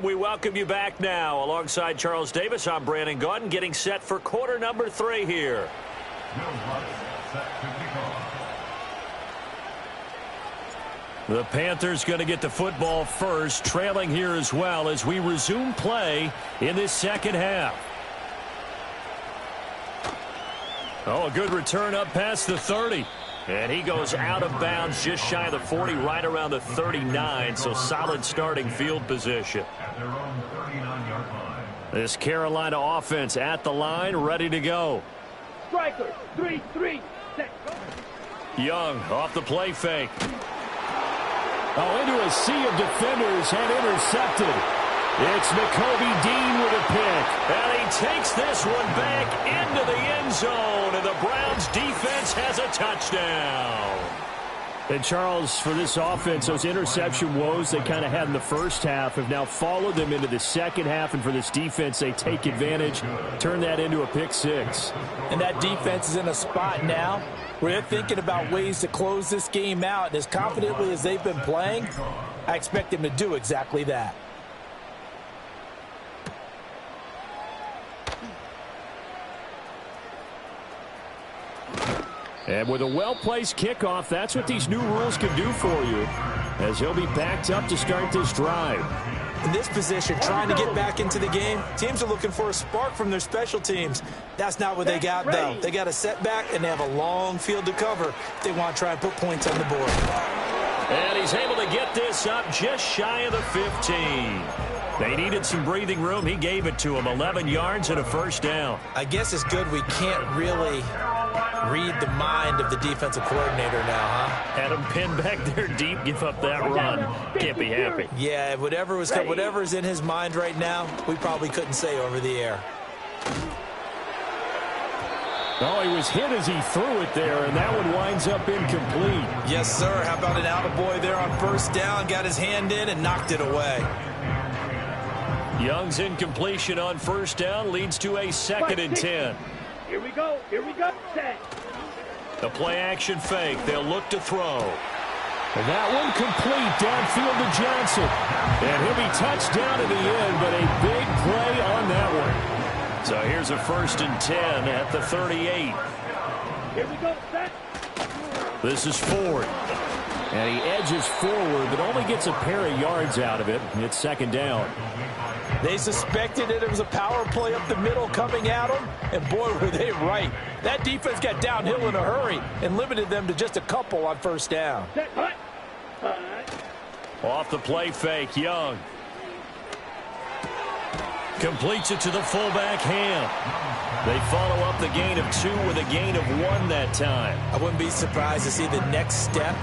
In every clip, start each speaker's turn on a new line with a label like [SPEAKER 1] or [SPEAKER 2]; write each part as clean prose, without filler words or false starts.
[SPEAKER 1] we welcome you back now. Alongside Charles Davis, I'm Brandon Gaudin, getting set for quarter number 3 here. The Panthers going to get the football first, trailing here as well as we resume play in this second half. Oh, a good return up past the 30. And he goes out of bounds just shy of the 40, right around the 39, so solid starting field position. This Carolina offense at the line, ready to go.
[SPEAKER 2] Striker, 3-3, set.
[SPEAKER 1] Young off the play fake.
[SPEAKER 3] Oh, into a sea of defenders and intercepted. It's McCovey Dean with a pick.
[SPEAKER 1] And he takes this one back into the end zone, and the Browns defense has a touchdown.
[SPEAKER 3] And Charles, for this offense, those interception woes they kind of had in the first half have now followed them into the second half, and for this defense, they take advantage, turn that into a pick six.
[SPEAKER 4] And that defense is in a spot now where they're thinking about ways to close this game out, and as confidently as they've been playing, I expect them to do exactly that.
[SPEAKER 3] And with a well-placed kickoff, that's what these new rules can do for you, as he'll be backed up to start this drive.
[SPEAKER 4] In this position, trying to get back into the game, teams are looking for a spark from their special teams. That's not what they got, though. They got a setback, and they have a long field to cover if they want to try and put points on the board.
[SPEAKER 1] And he's able to get this up just shy of the 15. They needed some breathing room. He gave it to him. 11 yards and a first down.
[SPEAKER 4] I guess it's good we can't really read the mind of the defensive coordinator now, huh?
[SPEAKER 1] Had him pinned back there deep, give up that run. Can't be happy.
[SPEAKER 4] Yeah, whatever's in his mind right now, we probably couldn't say over the air.
[SPEAKER 3] Oh, he was hit as he threw it there, and that one winds up incomplete.
[SPEAKER 4] Yes, sir. How about an attaboy there on first down? Got his hand in and knocked it away.
[SPEAKER 1] Young's incompletion on first down leads to a 2nd and 10.
[SPEAKER 2] Here we go, set.
[SPEAKER 1] The play action fake. They'll look to throw.
[SPEAKER 3] And that one complete downfield to Johnson. And he'll be touched down in the end, but a big play on that one.
[SPEAKER 1] So here's a 1st and 10 at the 38.
[SPEAKER 2] Here we go, set.
[SPEAKER 1] This is Ford.
[SPEAKER 3] And he edges forward, but only gets a pair of yards out of it. It's 2nd down.
[SPEAKER 4] They suspected it was a power play up the middle coming at them, and boy, were they right. That defense got downhill in a hurry and limited them to just a couple on first down.
[SPEAKER 1] Off the play fake, Young. Completes it to the fullback, Ham. They follow up the gain of 2 with a gain of 1 that time.
[SPEAKER 4] I wouldn't be surprised to see the next step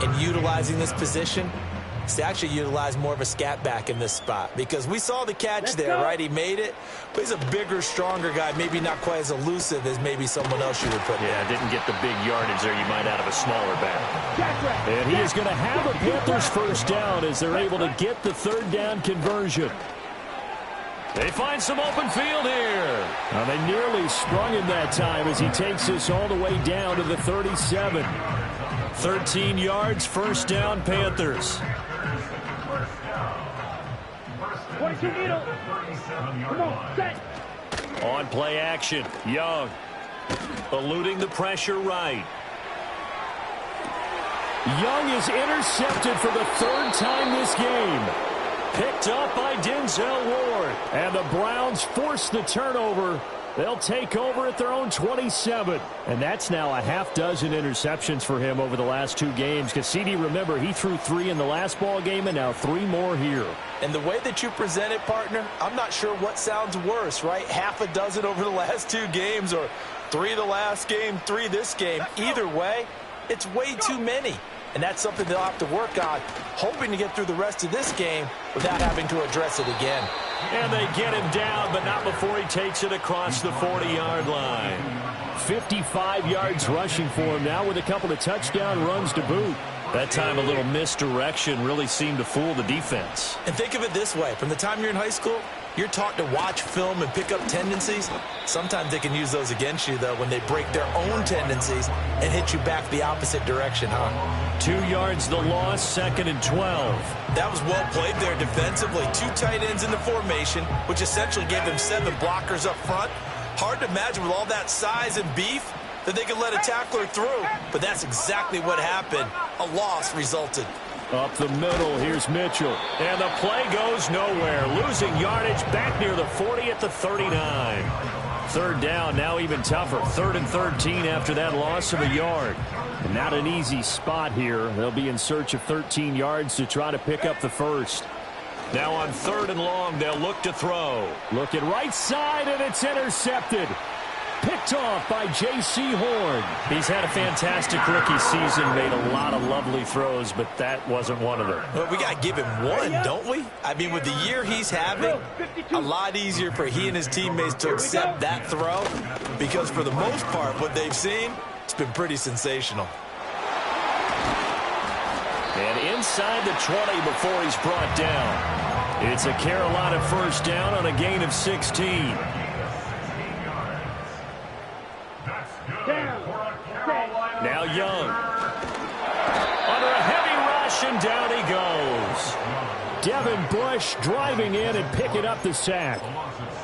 [SPEAKER 4] in utilizing this position is to actually utilize more of a scat back in this spot, because we saw the catch there, right? He made it, but he's a bigger, stronger guy, maybe not quite as elusive as maybe someone else you would put there.
[SPEAKER 1] Yeah, didn't get the big yardage there you might out of a smaller back.
[SPEAKER 3] And he is going to have a Panthers first down as they're able to get the 3rd down conversion.
[SPEAKER 1] They find some open field here.
[SPEAKER 3] Now they nearly sprung him that time as he takes this all the way down to the 37.
[SPEAKER 1] 13 yards, first down, Panthers.
[SPEAKER 2] 22 needle. Come on, set.
[SPEAKER 1] On play action, Young. Eluding the pressure right.
[SPEAKER 3] Young is intercepted for the 3rd time this game.
[SPEAKER 1] Picked up by Denzel Ward.
[SPEAKER 3] And the Browns force the turnover. They'll take over at their own 27. And that's now a half dozen interceptions for him over the last 2 games. Because CD, remember, he threw 3 in the last ball game and now 3 more here.
[SPEAKER 4] And the way that you present it, partner, I'm not sure what sounds worse, right? Half a dozen over the last 2 games, or 3 the last game, 3 this game. Either way, it's way too many. And that's something they'll have to work on, hoping to get through the rest of this game without having to address it again.
[SPEAKER 1] And they get him down, but not before he takes it across the 40-yard line.
[SPEAKER 3] 55 yards rushing for him now with a couple of touchdown runs to boot.
[SPEAKER 1] That time a little misdirection really seemed to fool the defense.
[SPEAKER 4] And think of it this way. From the time you're in high school, You're taught to watch film and pick up tendencies. Sometimes they can use those against you, though, when they break their own tendencies and hit you back the opposite direction, huh?
[SPEAKER 3] 2 yards the loss, 2nd and 12.
[SPEAKER 4] That was well played there defensively. 2 tight ends in the formation, which essentially gave them 7 blockers up front. Hard to imagine with all that size and beef that they could let a tackler through, but that's exactly what happened. A loss resulted.
[SPEAKER 3] Up the middle, here's Mitchell.
[SPEAKER 1] And the play goes nowhere. Losing yardage back near the 40 at the 39. 3rd down, now even tougher. 3rd and 13 after that loss of a yard. And not an easy spot here. They'll be in search of 13 yards to try to pick up the first. Now on 3rd and long, they'll look to throw.
[SPEAKER 3] Looking right side, and it's intercepted. Picked off by J.C. Horn.
[SPEAKER 1] He's had a fantastic rookie season, made a lot of lovely throws, but that wasn't one of them.
[SPEAKER 4] Well, we got to give him one, don't we? I mean, with the year he's having, a lot easier for he and his teammates to accept that throw, because for the most part, what they've seen, it's been pretty sensational.
[SPEAKER 1] And inside the 20 before he's brought down. It's a Carolina first down on a gain of 16. Now Young. Under a heavy rush, and down he goes.
[SPEAKER 3] Devin Bush driving in and picking up the sack.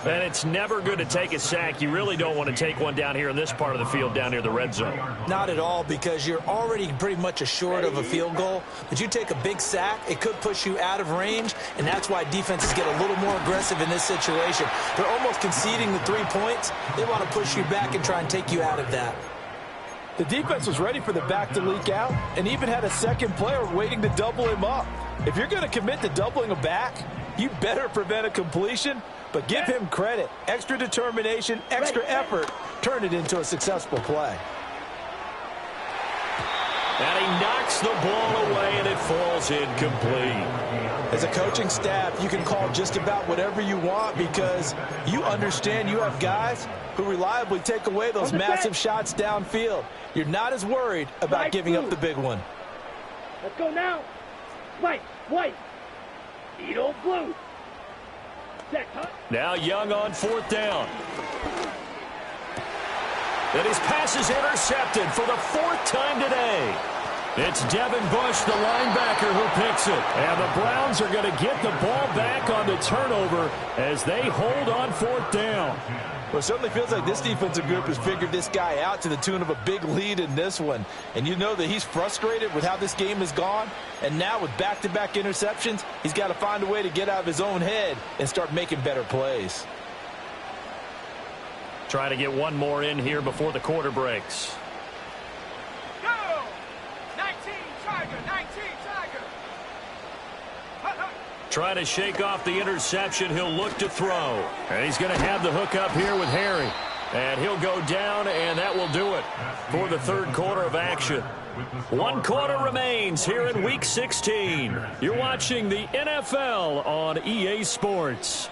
[SPEAKER 1] And it's never good to take a sack. You really don't want to take one down here in this part of the field, down near the red zone.
[SPEAKER 4] Not at all, because you're already pretty much assured of a field goal. But you take a big sack, it could push you out of range, and that's why defenses get a little more aggressive in this situation. They're almost conceding the 3 points. They want to push you back and try and take you out of that.
[SPEAKER 5] The defense was ready for the back to leak out and even had a second player waiting to double him up. If you're going to commit to doubling a back, you better prevent a completion, but give him credit. Extra determination, extra effort, turn it into a successful play.
[SPEAKER 1] And he knocks the ball away, and it falls incomplete.
[SPEAKER 4] As a coaching staff, you can call just about whatever you want because you understand you have guys who reliably take away those massive shots downfield. You're not as worried about giving up the big one.
[SPEAKER 2] Let's go now. White, white. Edo blue. Set, huh?
[SPEAKER 1] Now Young on 4th down. And his pass is intercepted for the 4th time today. It's Devin Bush, the linebacker, who picks it. And the Browns are going to get the ball back on the turnover as they hold on 4th down.
[SPEAKER 5] Well, it certainly feels like this defensive group has figured this guy out to the tune of a big lead in this one. And you know that he's frustrated with how this game has gone. And now with back-to-back interceptions, he's got to find a way to get out of his own head and start making better plays.
[SPEAKER 1] Try to get one more in here before the quarter breaks.
[SPEAKER 2] Go! 19 Tiger, 19 Tiger.
[SPEAKER 1] Trying to shake off the interception. He'll look to throw. And he's going to have the hook up here with Harry. And he'll go down, and that will do it for the 3rd quarter of action. 1 quarter remains here in Week 16. You're watching the NFL on EA Sports.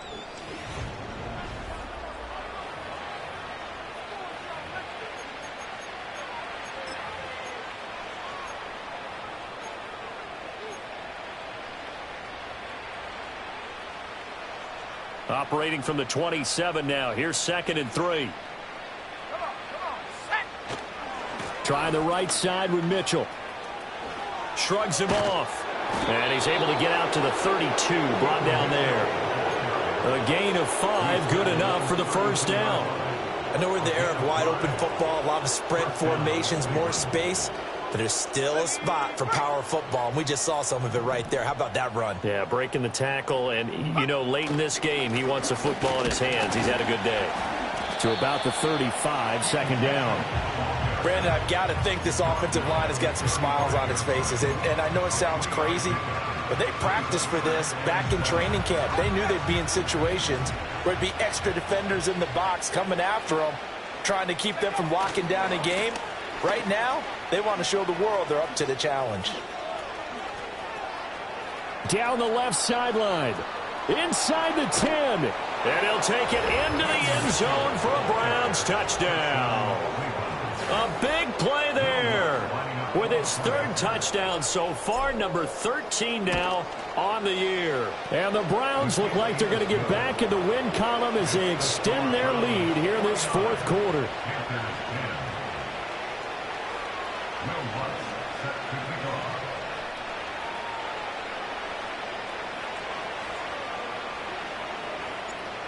[SPEAKER 1] Operating from the 27 now. Here's 2nd and 3.
[SPEAKER 3] Trying the right side with Mitchell.
[SPEAKER 1] Shrugs him off. And he's able to get out to the 32. Brought down there. A gain of 5. Good enough for the first down.
[SPEAKER 4] I know we're in the era of wide open football, a lot of spread formations, more space. But there's still a spot for power football, and we just saw some of it right there. How about that run?
[SPEAKER 1] Yeah, breaking the tackle, and, you know, late in this game, he wants the football in his hands. He's had a good day.
[SPEAKER 3] To about the 35, 2nd down.
[SPEAKER 4] Brandon, I've got to think this offensive line has got some smiles on its faces, and I know it sounds crazy, but they practiced for this back in training camp. They knew they'd be in situations where it'd be extra defenders in the box coming after them, trying to keep them from locking down a game. Right now, they want to show the world they're up to the challenge.
[SPEAKER 3] Down the left sideline. Inside the 10.
[SPEAKER 1] And he'll take it into the end zone for a Browns touchdown. A big play there. with his third touchdown so far, number 13 now on the year.
[SPEAKER 3] And the Browns look like they're going to get back in the win column as they extend their lead here in this fourth quarter.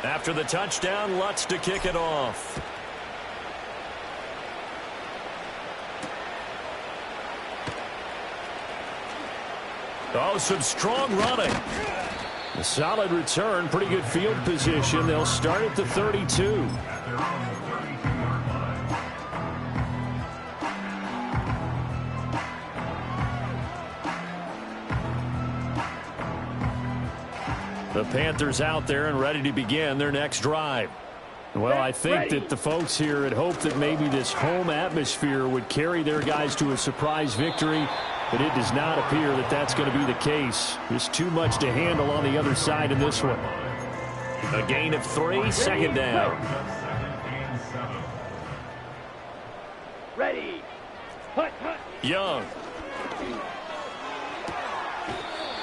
[SPEAKER 1] After the touchdown, Lutz to kick it off. Oh, some strong running. A solid return, pretty good field position. They'll start at the 32. The Panthers out there and ready to begin their next drive. Well, I think that the folks here had hoped that maybe this home atmosphere would carry their guys to a surprise victory, but it does not appear that that's going to be the case. There's too much to handle on the other side in this one. A gain of 3, second down.
[SPEAKER 2] Ready. Hut, hut.
[SPEAKER 1] Young.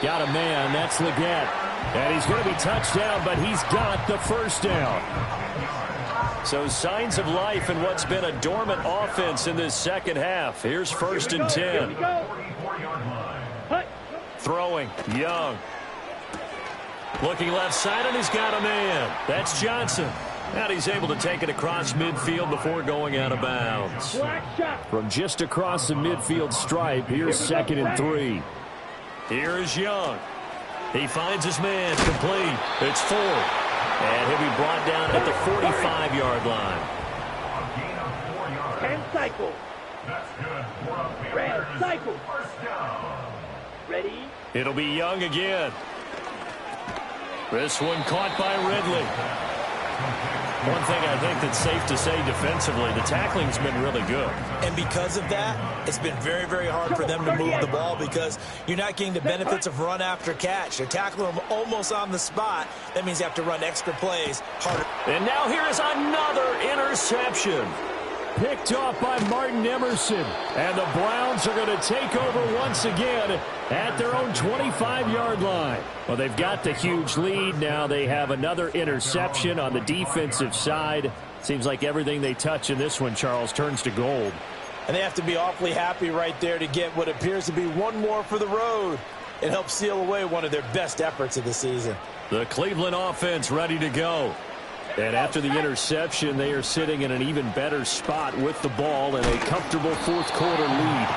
[SPEAKER 3] Got a man, that's Leggett. And he's going to be touched down, but he's got the first down.
[SPEAKER 1] So signs of life in what's been a dormant offense in this second half. Here's first and 10. Throwing, Young. Looking left side, and he's got a man. That's Johnson. And he's able to take it across midfield before going out of bounds.
[SPEAKER 3] From just across the midfield stripe, here's second and 3.
[SPEAKER 1] Here is Young. He finds his man, complete. It's 4. And he'll be brought down at the 45-yard line.
[SPEAKER 2] 10 cycles. Red cycle. Ready.
[SPEAKER 1] It'll be Young again. This one caught by Ridley. One thing I think that's safe to say defensively, the tackling's been really good.
[SPEAKER 4] And because of that, it's been very, very hard for them to move the ball because you're not getting the benefits of run after catch. They're tackling them almost on the spot. That means you have to run extra plays harder.
[SPEAKER 1] And now here is another interception.
[SPEAKER 3] Picked off by Martin Emerson. And the Browns are going to take over once again at their own 25-yard line. Well, they've got the huge lead. Now they have another interception on the defensive side. Seems like everything they touch in this one, Charles, turns to gold.
[SPEAKER 5] And they have to be awfully happy right there to get what appears to be one more for the road. It helps seal away one of their best efforts of the season.
[SPEAKER 1] The Cleveland offense ready to go. And after the interception, they are sitting in an even better spot with the ball and a comfortable fourth quarter lead.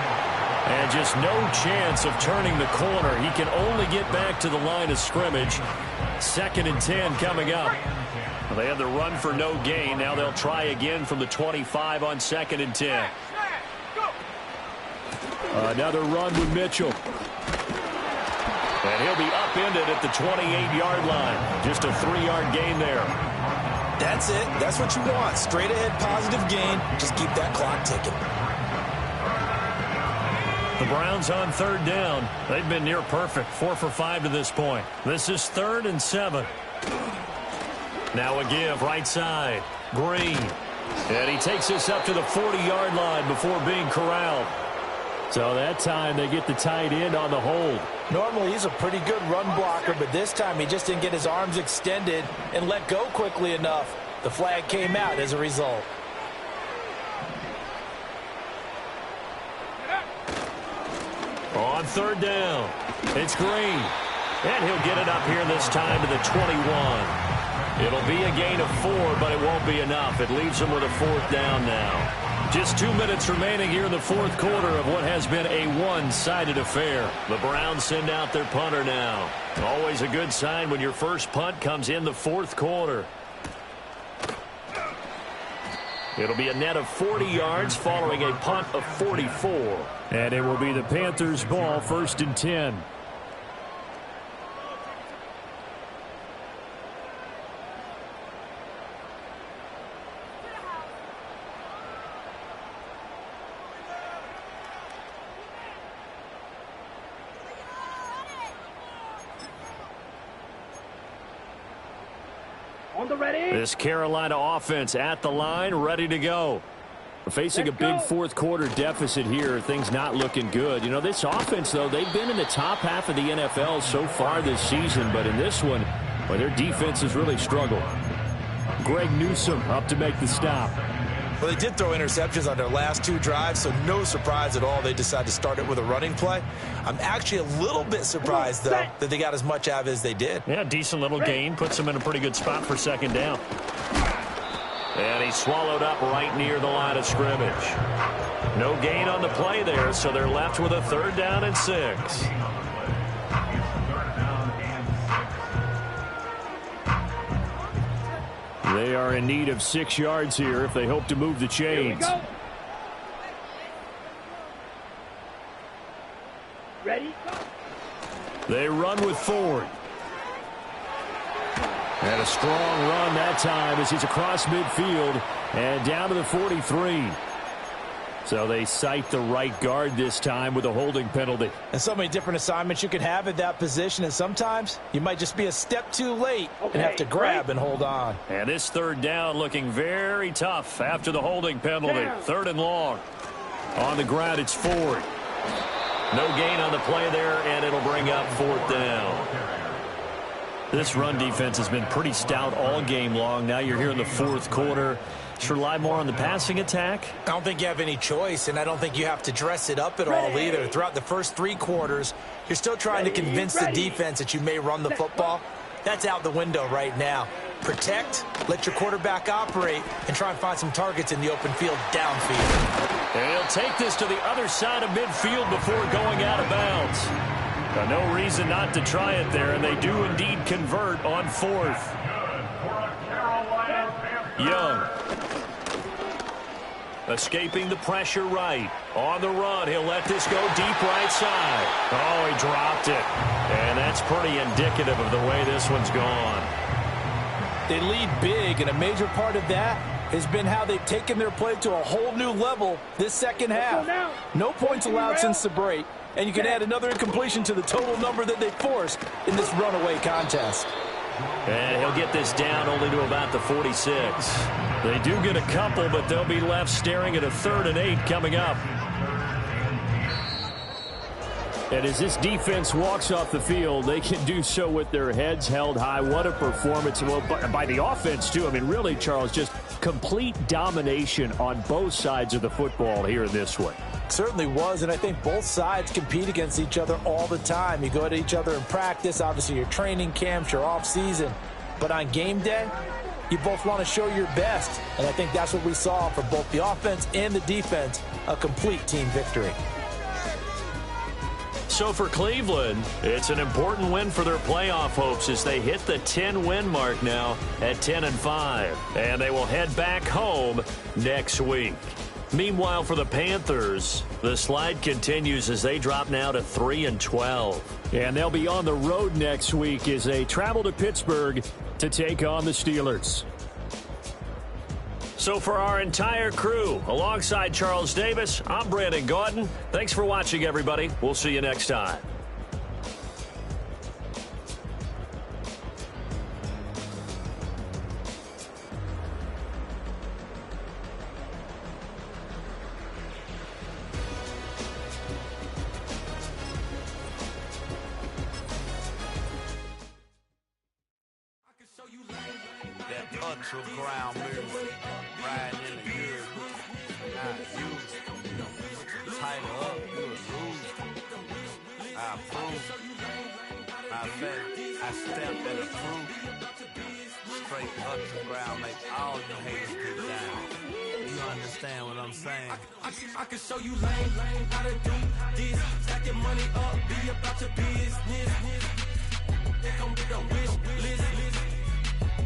[SPEAKER 1] And just no chance of turning the corner. He can only get back to the line of scrimmage. Second and 10 coming up. Well, they had the run for no gain. Now they'll try again from the 25 on second and 10.
[SPEAKER 3] Another run with Mitchell.
[SPEAKER 1] And he'll be upended at the 28-yard line. Just a 3-yard gain there.
[SPEAKER 4] That's it. That's what you want. Straight ahead positive gain. Just keep that clock ticking.
[SPEAKER 1] The Browns on third down. They've been near perfect. 4 for 5 to this point. This is 3rd and 7. Now a give right side. Green. And he takes this up to the 40-yard line before being corralled.
[SPEAKER 3] So that time they get the tight end on the hold.
[SPEAKER 5] Normally he's a pretty good run blocker, but this time he just didn't get his arms extended and let go quickly enough. The flag came out as a result.
[SPEAKER 1] On third down, it's Green. And he'll get it up here this time to the 21. It'll be a gain of 4, but it won't be enough. It leaves him with a 4th down now. Just 2 minutes remaining here in the fourth quarter of what has been a one-sided affair. The Browns send out their punter now. Always a good sign when your first punt comes in the fourth quarter. It'll be a net of 40 yards following a punt of 44.
[SPEAKER 3] And it will be the Panthers' ball, 1st and 10.
[SPEAKER 2] On the ready.
[SPEAKER 1] This Carolina offense at the line, ready to go.
[SPEAKER 3] Facing a big fourth-quarter deficit here, things not looking good. You know, this offense, though, they've been in the top half of the NFL so far this season, but in this one, well, their defense has really struggled. Greg Newsome up to make the stop.
[SPEAKER 4] Well, they did throw interceptions on their last 2 drives, so no surprise at all they decided to start it with a running play. I'm actually a little bit surprised, though, that they got as much out of it as they did.
[SPEAKER 1] Yeah, decent little gain. Puts them in a pretty good spot for second down. And he's swallowed up right near the line of scrimmage. No gain on the play there, so they're left with a 3rd down and 6.
[SPEAKER 3] They are in need of 6 yards here if they hope to move the chains.
[SPEAKER 2] Ready?
[SPEAKER 3] They run with Ford. And a strong run that time as he's across midfield and down to the 43. So they cite the right guard this time with a holding penalty.
[SPEAKER 5] And so many different assignments you can have at that position, and sometimes you might just be a step too late and have to grab and hold on.
[SPEAKER 1] And this 3rd down looking very tough after the holding penalty. 3rd and long. On the ground, it's Ford. No gain on the play there, and it'll bring up 4th down. This run defense has been pretty stout all game long. Now you're here in the 4th quarter. Should rely more on the passing attack?
[SPEAKER 4] I don't think you have any choice, and I don't think you have to dress it up at all either. Throughout the first 3 quarters, you're still trying to convince the defense that you may run the football. That's out the window right now. Protect, let your quarterback operate, and try and find some targets in the open field downfield.
[SPEAKER 1] And he'll take this to the other side of midfield before going out of bounds. No reason not to try it there, and they do indeed convert on 4th. Young. Escaping the pressure right. On the run, he'll let this go deep right side. Oh, he dropped it. And that's pretty indicative of the way this one's gone.
[SPEAKER 5] They lead big, and a major part of that has been how they've taken their play to a whole new level this second half. No points allowed since the break, and you can add another incompletion to the total number that they forced in this runaway contest.
[SPEAKER 1] And he'll get this down only to about the 46. They do get a couple, but they'll be left staring at a 3rd and 8 coming up. And as this defense walks off the field, they can do so with their heads held high. What a performance. Well, by the offense, too. I mean, really, Charles, just complete domination on both sides of the football here in this one.
[SPEAKER 5] Certainly was, and I think both sides compete against each other all the time. You go at each other in practice, obviously your training camps, your off-season. But on game day, you both want to show your best. And I think that's what we saw for both the offense and the defense, a complete team victory.
[SPEAKER 1] So for Cleveland, it's an important win for their playoff hopes as they hit the 10-win mark now at 10-5. And they will head back home next week. Meanwhile, for the Panthers, the slide continues as they drop now to 3-12.
[SPEAKER 3] And they'll be on the road next week as they travel to Pittsburgh to take on the Steelers.
[SPEAKER 1] So for our entire crew, alongside Charles Davis, I'm Brandon Gaudin. Thanks for watching, everybody. We'll see you next time.
[SPEAKER 6] Ground move, riding in the good, not you. Tighten up, you a loser. I approve. I bet I step and approve. Straight up the ground, make all you haters get down. You understand what I'm saying?
[SPEAKER 7] I can show you lame, how to do this. Stack your money up, be about your business. They come get a wish list.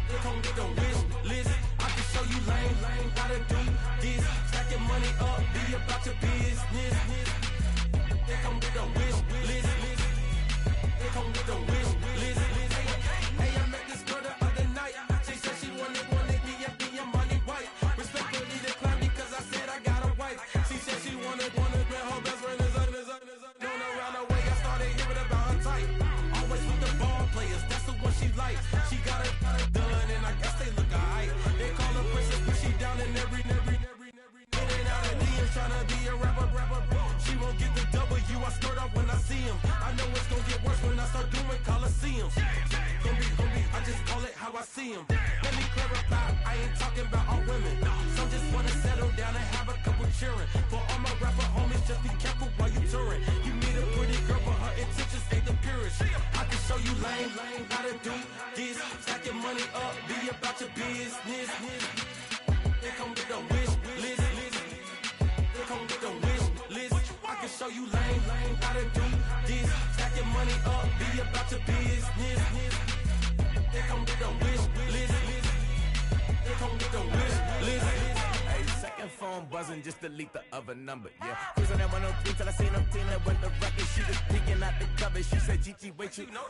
[SPEAKER 7] They come get a wish list. I can show you lame, how to do this. Stack your money up, be about your business. They come get a wish list. They come get a wish list. Hey, I met this girl the other night. She said she wanted me and money white. Respectfully declined because I said I got a wife. She said she wanted man, her best friend is known around the way. I started hearing about her type. Always with the ball players, that's the one she likes. She got it done, and I guess they look I see them. Let me clarify, I ain't talking about all women. Some just wanna settle down and have a couple cheering. For all my rapper homies, just be careful while you touring. You meet a pretty girl, but her intentions ain't the purest. I can show you lame, how to do this. Stack your money up, be about your business. They come with the wish list. They come with the wish list. I can show you lame, how to do this. Stack your money up, be about your business. They come with the wish list. They come with the wish list.
[SPEAKER 8] Hey, second phone buzzing, just delete the other number, yeah. Cruising at 103 till I seen them team that went the record. She was peeking out the cover. She said, Gigi, wait, you know.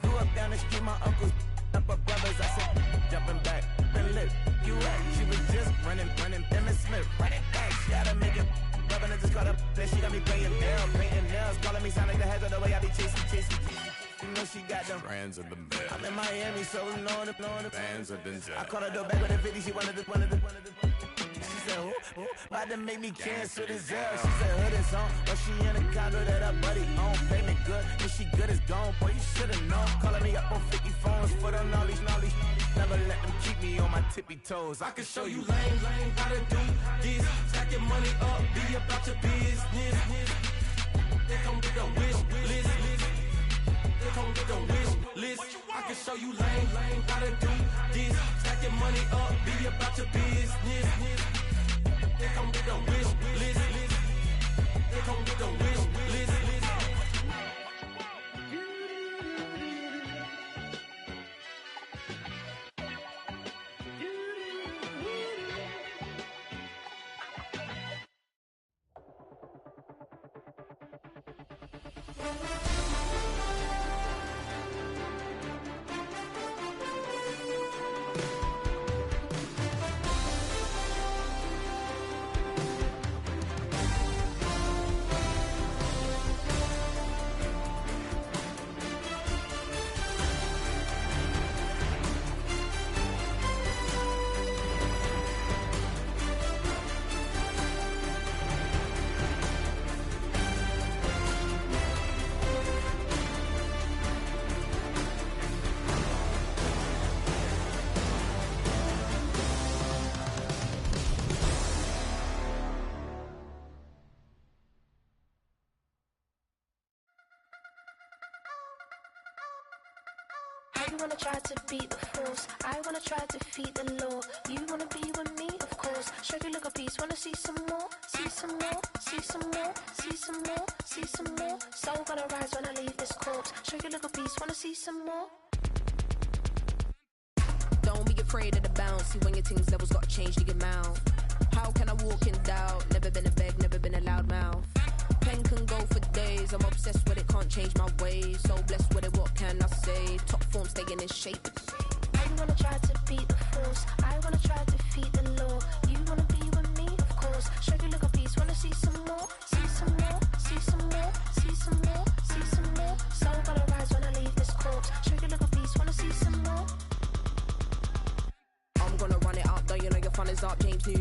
[SPEAKER 8] Grew up down the street, my uncles up her brothers. I said, jumping back, been lit. You at? She was just running. Emmitt Smith, running back. She had to make it. Rubbing it, just caught up. Then she got me playing down, painting nails. Calling me sound like the heads of the way I be chasing. You know she got them
[SPEAKER 6] Brands of the mail.
[SPEAKER 8] I'm in Miami, so know the
[SPEAKER 6] Fans of the
[SPEAKER 8] I caught her door back with a 50. She wanted the. She said, who? About to make me cancel this L. She said, hood is on, but she in a condo that her buddy own. Payment good, if she good is gone. Boy, you should've known. Calling me up on 50 phones, foot on all these. Never let them keep me on my tippy toes.
[SPEAKER 7] I can show you lame, how to do this. Stack your money up, be about your business. They come with the wish list. They come with the wish list. I can show you lame, how to do this. Stack your money up, be about your business. They come with the wish list. They come with the wish list.
[SPEAKER 9] You wanna try to beat the force, I wanna try to defeat the law. You wanna be with me, of course. Show you look a piece, wanna see some more, see some more, see some more, see some more, see some more. Soul gonna rise when I leave this corpse. Show you look a piece, wanna see some more.
[SPEAKER 10] Don't be afraid of the bounce. See when your things levels got to change to your mouth. How can I walk in doubt? Never been a beg, never been a loud mouth. Pen can go for days. I'm obsessed with it, can't change my ways. So blessed with it, what can I say? Top form staying in shape.
[SPEAKER 9] You wanna try to beat the force, I wanna try to defeat the law. You wanna be with me, of course. Show you look a piece, wanna see some more, see some more, see some more, see some more, see some more. Soul gonna rise when I leave this corpse. Show you look a piece, wanna see some more.
[SPEAKER 10] I'm gonna run it up, though you know your fun is up. James New.